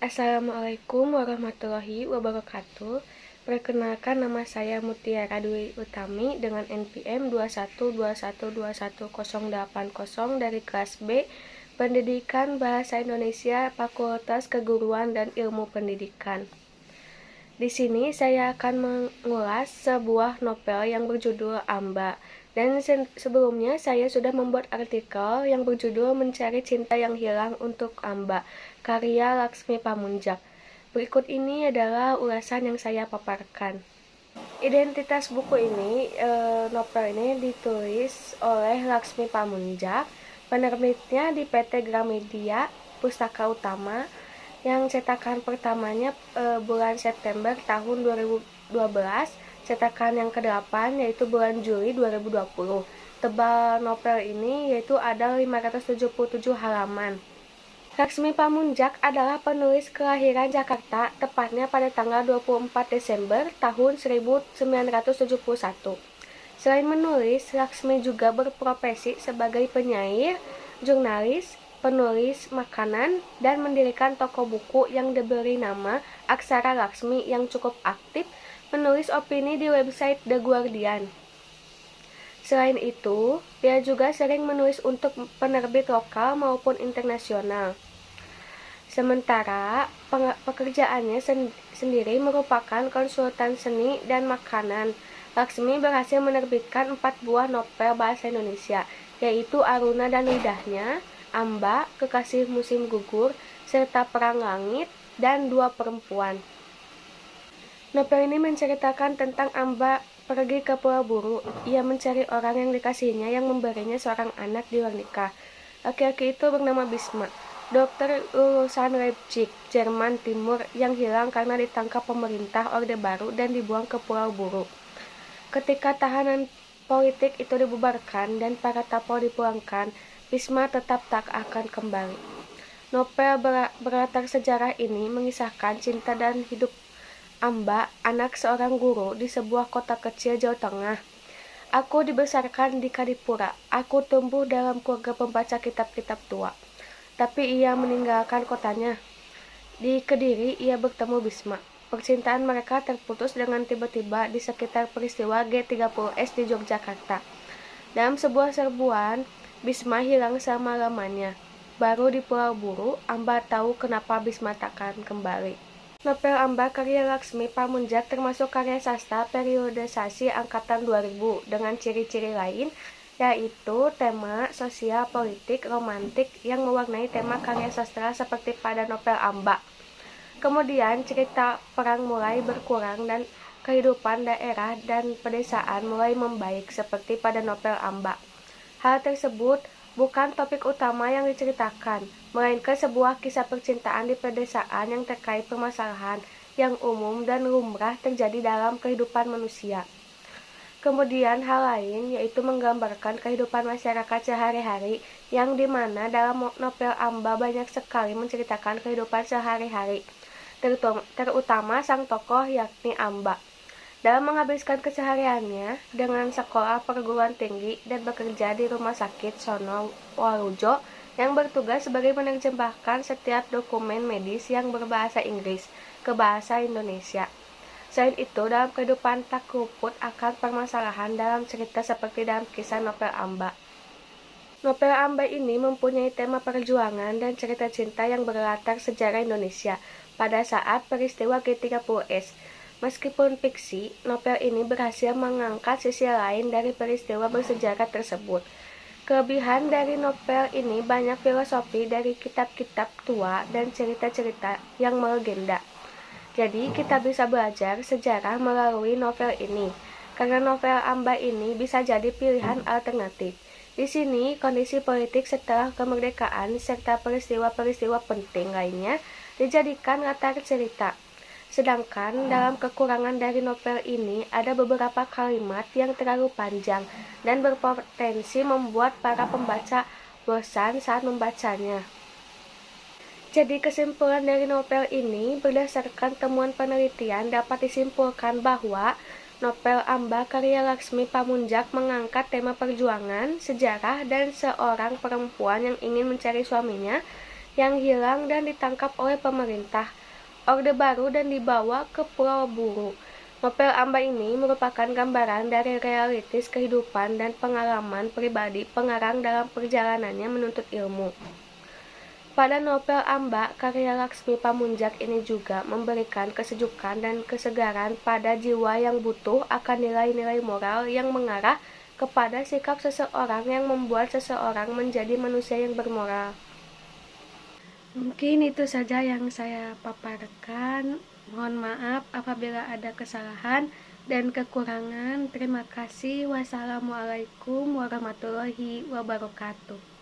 Assalamualaikum warahmatullahi wabarakatuh. Perkenalkan, nama saya Mutiara Dwi Utami dengan NPM 21212121080 dari kelas B, Pendidikan Bahasa Indonesia, Fakultas Keguruan dan Ilmu Pendidikan. Di sini saya akan mengulas sebuah novel yang berjudul Amba. Dan sebelumnya saya sudah membuat artikel yang berjudul Mencari Cinta yang Hilang untuk Amba, karya Laksmi Pamunjak. Berikut ini adalah ulasan yang saya paparkan. Identitas buku ini, novel ini ditulis oleh Laksmi Pamunjak. Penerbitnya di PT Gramedia Pustaka Utama, yang cetakan pertamanya bulan September tahun 2012, cetakan yang ke-8 yaitu bulan Juli 2020. Tebal novel ini yaitu ada 577 halaman. Laksmi Pamunjak adalah penulis kelahiran Jakarta, tepatnya pada tanggal 24 Desember tahun 1971. Selain menulis, Laksmi juga berprofesi sebagai penyair, jurnalis, penulis makanan, dan mendirikan toko buku yang diberi nama Aksara Laksmi yang cukup aktif menulis opini di website The Guardian. Selain itu, dia juga sering menulis untuk penerbit lokal maupun internasional. Sementara pekerjaannya sendiri merupakan konsultan seni dan makanan. Laksmi berhasil menerbitkan 4 buah novel bahasa Indonesia, yaitu Aruna dan Lidahnya, Amba, Kekasih Musim Gugur, serta Perang Langit, dan Dua Perempuan. Novel ini menceritakan tentang Amba pergi ke Pulau Buru. Ia mencari orang yang dikasihinya yang memberinya seorang anak di luar nikah. Laki-laki itu bernama Bisma, dokter lulusan Leipzig, Jerman Timur, yang hilang karena ditangkap pemerintah Orde Baru dan dibuang ke Pulau Buru. Ketika tahanan politik itu dibubarkan dan para tapol dipulangkan, Bisma tetap tak akan kembali. Novel berlatar sejarah ini mengisahkan cinta dan hidup Amba, anak seorang guru di sebuah kota kecil Jawa Tengah. Aku dibesarkan di Kadipura. Aku tumbuh dalam keluarga pembaca kitab-kitab tua. Tapi ia meninggalkan kotanya. Di Kediri, ia bertemu Bisma. Percintaan mereka terputus dengan tiba-tiba di sekitar peristiwa G30S di Yogyakarta. Dalam sebuah serbuan, Bisma hilang selama-lamanya. Baru di Pulau Buru, Amba tahu kenapa Bisma takkan kembali. Novel Amba karya Laksmi Pamunjak termasuk karya sastra periodisasi angkatan 2000 dengan ciri-ciri lain, yaitu tema sosial, politik, romantik yang mewarnai tema karya sastra seperti pada novel Amba. Kemudian cerita perang mulai berkurang dan kehidupan daerah dan pedesaan mulai membaik seperti pada novel Amba. Hal tersebut bukan topik utama yang diceritakan, melainkan sebuah kisah percintaan di pedesaan yang terkait permasalahan yang umum dan lumrah terjadi dalam kehidupan manusia. Kemudian hal lain yaitu menggambarkan kehidupan masyarakat sehari-hari, yang dimana dalam novel Amba banyak sekali menceritakan kehidupan sehari-hari, terutama sang tokoh yakni Amba. Dalam menghabiskan kesehariannya dengan sekolah perguruan tinggi dan bekerja di Rumah Sakit Sono Walujo yang bertugas sebagai menerjemahkan setiap dokumen medis yang berbahasa Inggris ke bahasa Indonesia. Selain itu, dalam kehidupan tak luput akan permasalahan dalam cerita seperti dalam kisah novel Amba. Novel Amba ini mempunyai tema perjuangan dan cerita cinta yang berlatar sejarah Indonesia pada saat peristiwa G30S. Meskipun fiksi, novel ini berhasil mengangkat sisi lain dari peristiwa bersejarah tersebut. Kelebihan dari novel ini banyak filosofi dari kitab-kitab tua dan cerita-cerita yang melegenda. Jadi kita bisa belajar sejarah melalui novel ini, karena novel Amba ini bisa jadi pilihan alternatif. Di sini, kondisi politik setelah kemerdekaan serta peristiwa-peristiwa penting lainnya dijadikan latar cerita. Sedangkan dalam kekurangan dari novel ini ada beberapa kalimat yang terlalu panjang dan berpotensi membuat para pembaca bosan saat membacanya. Jadi kesimpulan dari novel ini berdasarkan temuan penelitian dapat disimpulkan bahwa novel Amba karya Laksmi Pamunjak mengangkat tema perjuangan, sejarah, dan seorang perempuan yang ingin mencari suaminya yang hilang dan ditangkap oleh pemerintah Orde Baru dan dibawa ke Pulau Buru. Novel Amba ini merupakan gambaran dari realitis kehidupan dan pengalaman pribadi pengarang dalam perjalanannya menuntut ilmu. Pada novel Amba, karya Laksmi Pamunjak ini juga memberikan kesejukan dan kesegaran pada jiwa yang butuh akan nilai-nilai moral yang mengarah kepada sikap seseorang yang membuat seseorang menjadi manusia yang bermoral. Mungkin itu saja yang saya paparkan. Mohon maaf apabila ada kesalahan dan kekurangan. Terima kasih. Wassalamualaikum warahmatullahi wabarakatuh.